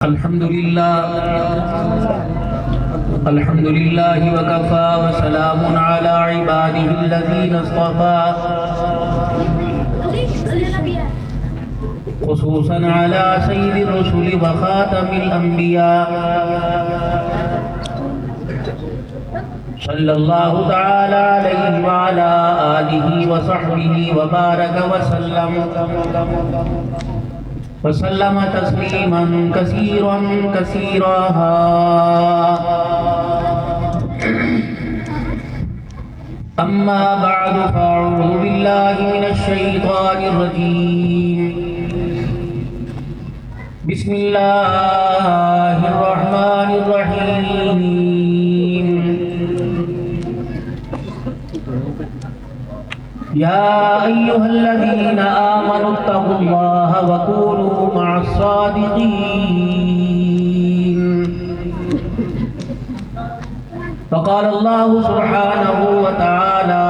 الحمد لله وكفى وسلام على عباده الذين اصطفى خصوصا على سيد الرسل وخاتم الأنبياء صلى الله تعالى عليه وعلى آله وصحبه وبارك وسلم تسليما كثيرا كثيرا. أما بعد فأعوذ بالله من الشيطان الرجيم. بسم الله الرحمن الرحيم. يا أيها الذين آمنوا اتقوا الله وكونوا مع الصادقين. فقال الله سبحانه وتعالى: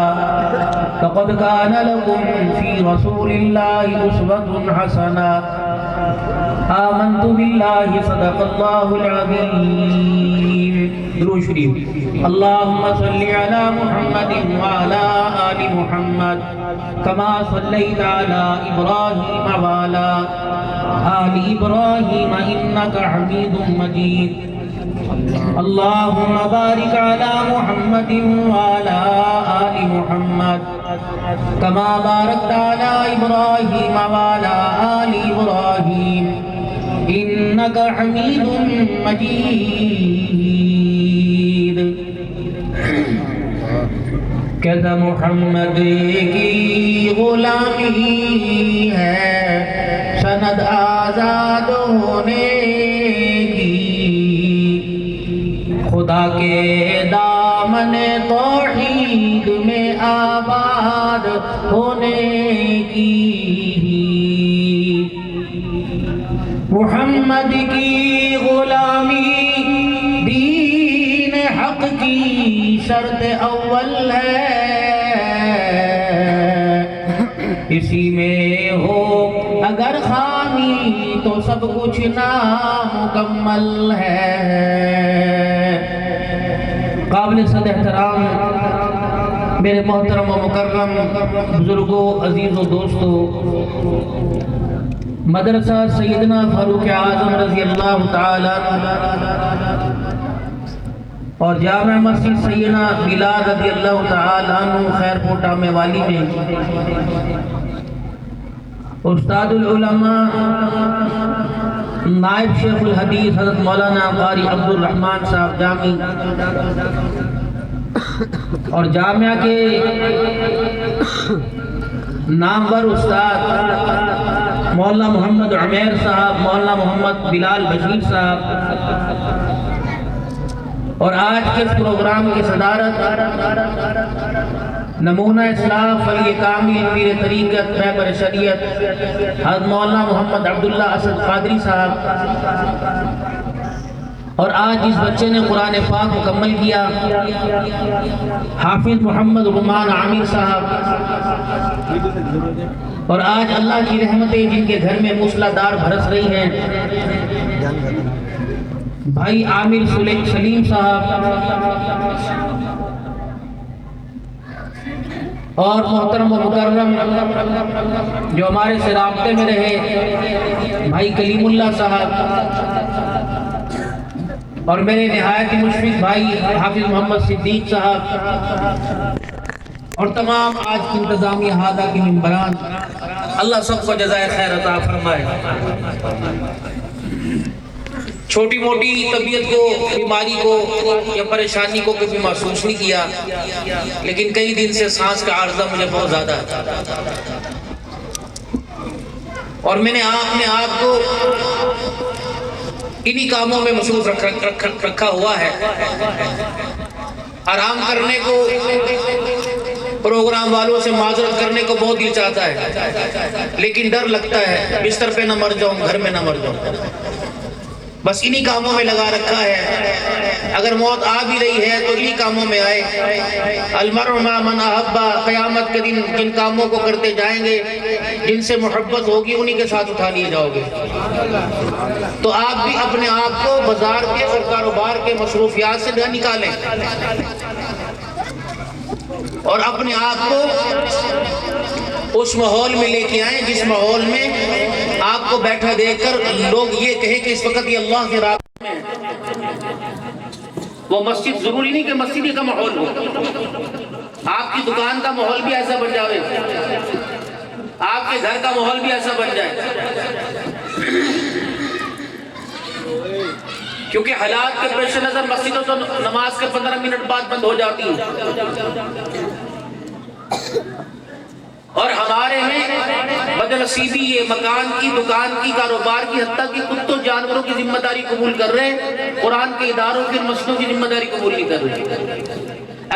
لقد كان لكم في رسول الله أسوة حسنة. آمنت بالله صدق الله العظيم. درود شریف. اللهم صل على محمد وعلى آل محمد كما صليت على إبراهيم وعلى آل إبراهيم إنك حميد مجيد. اللهم بارك على محمد وعلى آل محمد كما باركت على إبراهيم وعلى آل إبراهيم إنك حميد مجيد. کہتا محمد کی غلامی ہے سند آزاد ہونے کی، خدا کے دامن توحید میں آباد ہونے کی. محمد کی غلامی دین حق کی شرط اول ہے، اسی میں ہو اگر خامی تو سب کچھ نامکمل ہے. قابل صد احترام میرے محترم و مکرم بزرگوں، عزیز و دوستوں، مدرسہ سیدنا فاروق اعظم رضی اللہ تعالیٰ اور جامع مسجد سیدنا بلال رضی اللہ تعالیٰ عنہ خیر کوٹہ میں والی میں استاد العلماء نائب شیخ الحدیث حضرت مولانا قاری عبدالرحمن صاحب جامی اور جامعہ کے نامور استاد مولانا محمد عمیر صاحب، مولانا محمد بلال بشیر صاحب، اور آج کے اس پروگرام کی صدارت نمونہ اصلاح فلی کامل پیر طریقت رہبر شریعت حضرت مولانا محمد عبداللہ اسد قادری صاحب، اور آج جس بچے نے قرآن پاک مکمل کیا حافظ محمد غمان عامر صاحب، اور آج اللہ کی رحمتیں جن کے گھر میں موسلادھار برس رہی ہیں بھائی عامر سلیم صاحب، اور محترم و مکرم جو ہمارے سے رابطے میں رہے بھائی کلیم اللہ صاحب، اور میرے نہایت مشفق بھائی حافظ محمد صدیق صاحب، اور تمام آج کی انتظامی احاطہ کے ممبران، اللہ سب کو جزائے خیر عطا فرمائے. چھوٹی موٹی طبیعت کو، بیماری کو یا پریشانی کو کبھی محسوس نہیں کیا، لیکن کئی دن سے سانس کا عارضہ مجھے بہت زیادہ ہے، اور میں نے اپنے آپ کو انہی کاموں میں مصروف رکھا ہوا ہے. آرام کرنے کو، پروگرام والوں سے معذرت کرنے کو بہت دل چاہتا ہے، لیکن ڈر لگتا ہے بستر پہ نہ مر جاؤں، گھر میں نہ مر جاؤں. بس انہی کاموں میں لگا رکھا ہے. اگر موت آ بھی رہی ہے تو انہی کاموں میں آئے. المرء مع من احب، قیامت کے دن جن کاموں کو کرتے جائیں گے، جن سے محبت ہوگی، انہی کے ساتھ اٹھا لیے جاؤ گے. تو آپ بھی اپنے آپ کو بازار کے اور کاروبار کے مصروفیات سے نہ نکالیں، اور اپنے آپ کو اس ماحول میں لے کے آئیں جس ماحول میں آپ کو بیٹھا دیکھ کر لوگ یہ کہیں کہ اس وقت یہ اللہ کے راہ میں ہے. وہ مسجد ضروری نہیں کہ مسجد ہی کا ماحول ہو، آپ کی دکان کا ماحول بھی ایسا بن جائے، آپ کے گھر کا ماحول بھی ایسا بن جائے. کیونکہ حالات کے پیش نظر مسجدوں تو نماز کے 15 منٹ بعد بند ہو جاتی ہیں، اور ہمارے میں بدنصیبی یہ مکان کی، دکان کی، کاروبار کی، حتیٰ کہ کتوں جانوروں کی ذمہ داری قبول کر رہے ہیں، قرآن کے اداروں کی، مسجدوں کی ذمہ داری قبول نہیں کر رہے.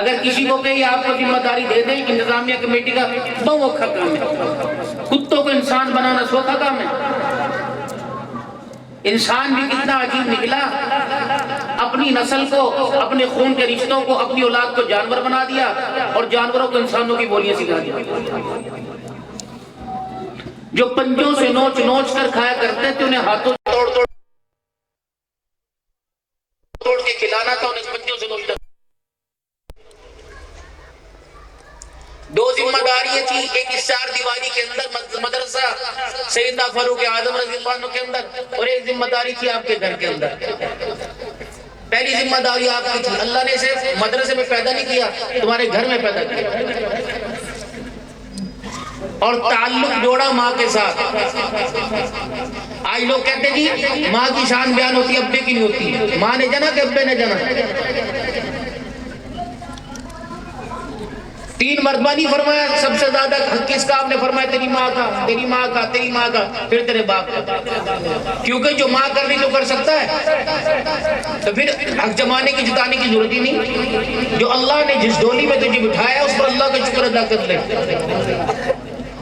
اگر کسی کو کہیں آپ کو ذمہ داری دے دیں انتظامیہ کمیٹی کا، بہت اوکھا کام ہے. کتوں کو انسان بنانا سوکھا کام ہے. انسان بھی کتنا عجیب نکلا، اپنی نسل کو، اپنے خون کے رشتوں کو، اپنی اولاد کو جانور بنا دیا، اور جانوروں کو انسانوں کی بولیاں سکھا دیا. جو پنجوں سے نوچ نوچ کر کھایا کرتے تھے، انہیں ہاتھوں توڑ توڑ کے کھلانا تھا، انہیں پنجوں سے نوچ کر. دو ذمہ داریاں تھی، ایک اس چار دیواری کے اندر مدرسہ سیدنا فاروق اعظم رضی اللہ عنہ کے اندر، اور ایک ذمہ داری تھی آپ کے گھر کے اندر. پہلی ذمہ داری آپ کی تھی، اللہ نے اسے مدرسے میں پیدا نہیں کیا، تمہارے گھر میں پیدا کیا، اور تعلق جوڑا ماں کے ساتھ. آج لوگ کہتے ہیں جی ماں کی شان بیان ہوتی ہے، ابے کی نہیں ہوتی. ماں نے جنا کہ ابے نے جنا؟ 3 مرتبہ نہیں فرمایا سب سے زیادہ حق کس کا؟ آپ نے فرمایا تیری ماں کا، تیری ماں کا، تیری ماں کا، پھر تیرے باپ کا. کیونکہ جو ماں کر رہی تو کر سکتا ہے، تو پھر حق جمانے کی، جتانے کی ضرورت ہی نہیں. جو اللہ نے جس ڈولی میں تجھے بٹھایا اس پر اللہ کا شکر ادا کر لے،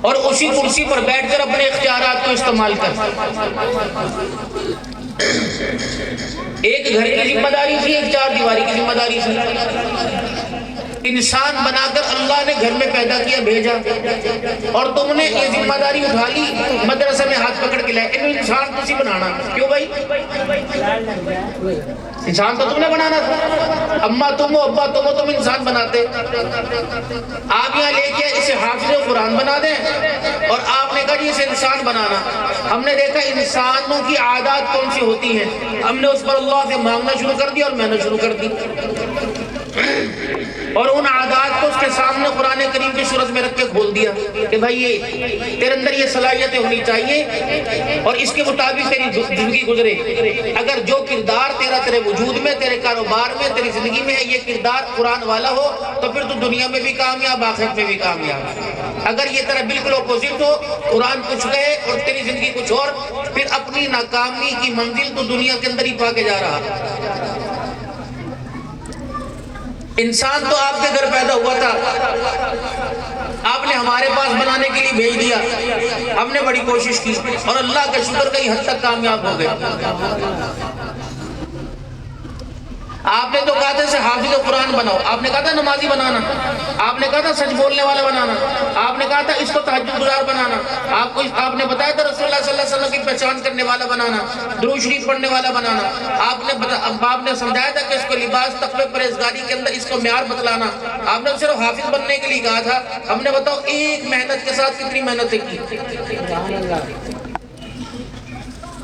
اور اسی کرسی پر بیٹھ کر اپنے اختیارات کو استعمال کر. ایک گھر کی ذمہ داری تھی، ایک چار دیواری کی ذمہ داری تھی. انسان بنا کر اللہ نے گھر میں پیدا کیا، بھیجا، اور تم نے یہ ذمہ داری اٹھا لی، مدرسے میں ہاتھ پکڑ کے لائے. انسان تو اسی بنانا. کیوں بھائی؟ انسان تو تم نے بنانا تھا. اماں تم ہو، ابا تم ہو، تم انسان بناتے. آپ یہاں لے کے اسے حافظ قرآن بنا دیں، اور آپ نے کہا جی اسے انسان بنانا. ہم نے دیکھا انسانوں کی عادات کون سی ہوتی ہیں، ہم نے اس پر اللہ سے مانگنا شروع کر دیا اور محنت شروع کر دی، اور ان عادات کو اس کے سامنے قرآن کریم کی صورت میں رکھ کے کھول دیا کہ بھائی یہ تیرے اندر یہ صلاحیتیں ہونی چاہیے، اور اس کے مطابق تیری زندگی گزرے. اگر جو کردار تیرے وجود میں، تیرے کاروبار میں، تیری زندگی میں ہے، یہ کردار قرآن والا ہو، تو پھر تو دنیا میں بھی کامیاب، آخرت میں بھی کامیاب. اگر یہ تیرا بالکل اپوزٹ ہو، قرآن کچھ کہے اور تیری زندگی کچھ اور، پھر اپنی ناکامی کی منزل تو دنیا کے اندر ہی پا کے جا رہا. انسان تو آپ کے گھر پیدا ہوا تھا، آپ نے ہمارے پاس بنانے کے لیے بھیج دیا، ہم نے بڑی کوشش کی، اور اللہ کا شکر کئی حد تک کامیاب ہو گئے. آپ نے تو کہا تھا اسے حافظ قرآن بناؤ، آپ نے کہا تھا نمازی بنانا، آپ نے کہا تھا سچ بولنے والا بنانا، آپ نے کہا تھا اس کو تہجد گزار بنانا، آپ نے بتایا تھا رسول اللہ صلی اللہ علیہ وسلم کی پہچان کرنے والا بنانا، درود شریف پڑھنے والا بنانا. آپ نے سمجھایا تھا کہ اس کو لباس، تقوی، پرہیزگاری کے اندر اس کو معیار بتلانا. آپ نے صرف حافظ بننے کے لیے کہا تھا. ہم نے بتاؤ ایک محنت کے ساتھ کتنی محنتیں کی،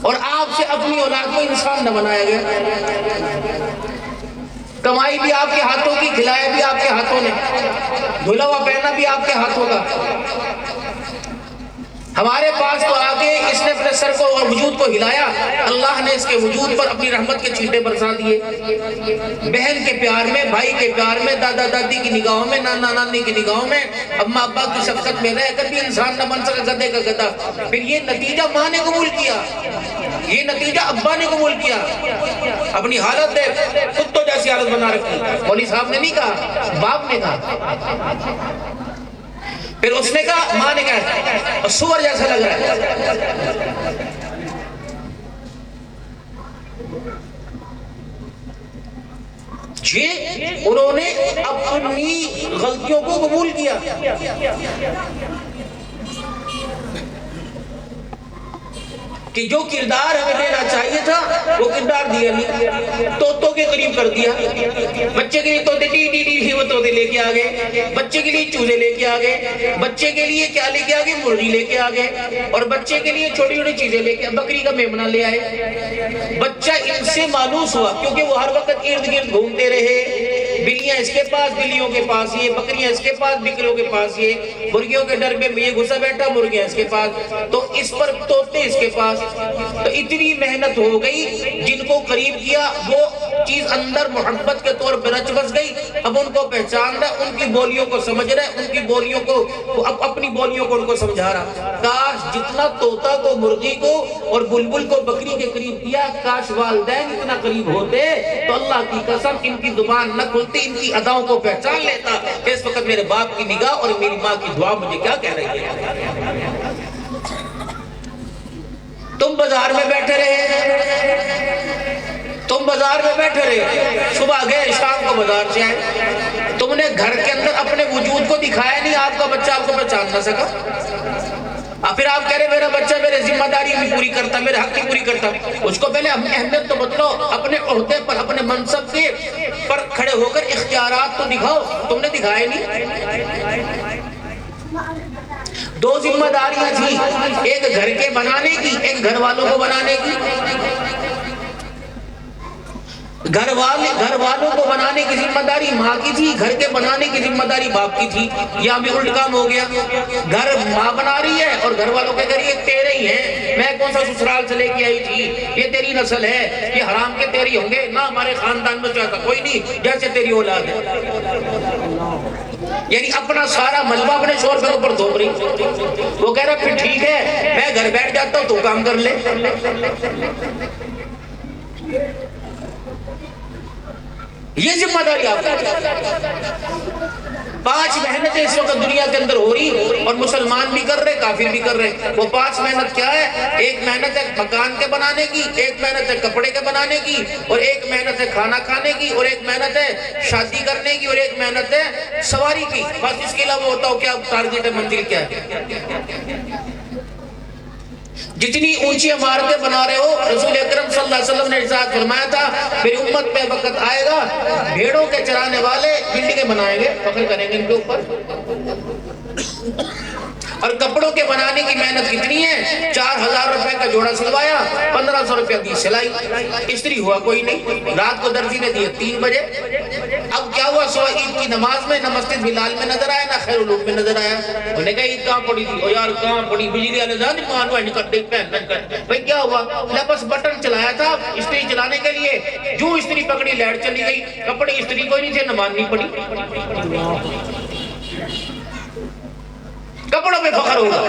اور آپ سے اپنی اولاد کو انسان نہ بنایا گیا. کمائی بھی آپ کے ہاتھوں کی، کھلایا بھی آپ کے ہاتھوں نے، دھلا ہوا پہنا بھی آپ کے ہاتھوں کا. ہمارے پاس تو آگے اس نے اپنے سر کو اور وجود کو ہلایا، اللہ نے اس کے وجود پر اپنی رحمت کے چھینٹے برسا دیے. بہن کے پیار میں، بھائی کے پیار میں، دادا دادی کی نگاہوں میں، نانا نانی کی نگاہوں میں، اماں ابا کی شفقت میں رہ کر بھی انسان نہ بن سکا، گدھے کا گدھا. پھر یہ نتیجہ ماں نے قبول کیا، یہ نتیجہ ابا نے قبول کیا. اپنی حالت دیکھ، کتوں جیسی حالت بنا رکھی. مولوی صاحب نے نہیں کہا، باپ نے کہا. پھر اس نے کہا، ماں نے کہا سور جیسا لگ رہا ہے. انہوں نے اپنی غلطیوں کو قبول کیا. کہ جو کردار ہمیں دینا چاہیے تھا وہ کردار دیا نہیں. طوطوں کے قریب کر دیا. بچے کے لیے طوطے وہ طوطے لے کے آگئے, بچے کے لیے چوزے لے کے آگئے, بچے کے لیے کیا لے کے آگئے, مرغی لے کے آگئے, اور بچے کے لیے چھوٹی چھوٹی چیزیں لے کے, بکری کا میمنہ لے آئے. بچہ ان سے مانوس ہوا کیونکہ وہ ہر وقت ارد گرد گھومتے رہے. بلیاں اس کے پاس, بلیوں کے پاس یہ, بکریاں اس کے پاس, بکریوں کے پاس یہ, مرغیوں کے ڈر میں یہ گھسا بیٹھا, مرغیاں اس کے پاس, تو اس پر طوطے اس کے پاس. تو اتنی محنت ہو گئی, جن کو قریب کیا وہ چیز اندر محبت کے طور پر رچ بس گئی. اب ان کو پہچان رہا, ان کی بولیوں کو سمجھ رہا, ان کی بولیوں کو, اپنی بولیوں کو ان کو سمجھا رہا. کاش جتنا طوطا کو, مرغی کو اور بلبل کو بکری کے قریب کیا, کاش والدین اتنا قریب ہوتے تو اللہ کی قسم ان کی زبان نہ کھلتی, ان کی اداؤں کو پہچان لیتا کہ اس وقت میرے باپ کی نگاہ اور میری ماں کی دعا مجھے کیا کہہ رہی ہے. تم بازار میں بیٹھے رہے, صبح گئے, شام کو بازار سے آئے, تم نے گھر کے اندر اپنے وجود کو دکھایا نہیں, آپ کا بچہ آپ کو پہچان نہ سکا. پھر آپ کہہ رہے میرا بچہ میرے ذمہ داری بھی پوری کرتا, میرے حق کی پوری کرتا. اس کو پہلے اہمیت تو بتلاؤ, اپنے عہدے پر, اپنے منصب کے پر کھڑے ہو کر اختیارات تو دکھاؤ. تم نے دکھائے نہیں. دو ذمہ داریاں تھیں, ایک گھر کے بنانے کی, ایک گھر والوں کو بنانے کی. گھر والوں کو بنانے کی ذمہ داری ماں کی تھی, گھر کے بنانے کی ذمہ داری باپ کی تھی. یہاں بھی الٹ کام ہو گیا. گھر ماں بنا رہی ہے اور گھر والوں کے گھر یہ تیرے ہی ہیں, میں کون سا سسرال سے لے کے آئی تھی, یہ تیری نسل ہے, یہ حرام کے تیری ہوں گے نہ, ہمارے خاندان میں چاہتا کوئی نہیں جیسے تیری اولاد ہے. یعنی اپنا سارا ملبہ اپنے شوہر کے اوپر تھوپ رہی. وہ کہہ رہا پھر ٹھیک ہے میں گھر بیٹھ جاتا ہوں, تو کام کر لے. یہ ذمہ داری آپ کی. 5 محنتیں اس وقت دنیا کے اندر ہو رہی, اور مسلمان بھی کر رہے, کافر بھی کر رہے. وہ 5 محنت کیا ہے؟ ایک محنت ہے مکان کے بنانے کی, ایک محنت ہے کپڑے کے بنانے کی, اور ایک محنت ہے کھانا کھانے کی, اور ایک محنت ہے شادی کرنے کی, اور ایک محنت ہے سواری کی. بس اس کے علاوہ ہوتا ہو کیا ٹارگیٹ ہے, منزل کیا ہے. جتنی اونچی عمارتیں بنا رہے ہو, رسول اکرم صلی اللہ علیہ وسلم نے ارشاد فرمایا تھا میری امت پہ وقت آئے گا بھیڑوں کے چرانے والے بلڈنگیں بنائیں گے, فخر کریں گے ان کے اوپر. اور کپڑوں کے بنانے کی محنت کتنی ہے, 4000 روپے کا جوڑا سلوایا, 1500 روپے دی سلائی, استری ہوا کوئی نہیں. رات کو درزی نے دیے 3 بجے. اب کیا ہوا, صبح عید کی نماز میں نہ مسجد بلال میں نظر آیا, نہ خیر علوم میں نظر آیا. انہوں نے کہا عید کہاں پڑی تھی؟ او یار کہاں پڑی, بجلی والے جان مانو اینڈ کر دے پہن کر. بھئی کیا ہوا؟ میں بس بٹن چلایا تھا استری چلانے کے لیے, جو استری پکڑی لائٹ چلی گئی, کپڑے استری کوئی نہیں تھے, نماز نہیں پڑی. کپڑوں پہ فخر ہوگا.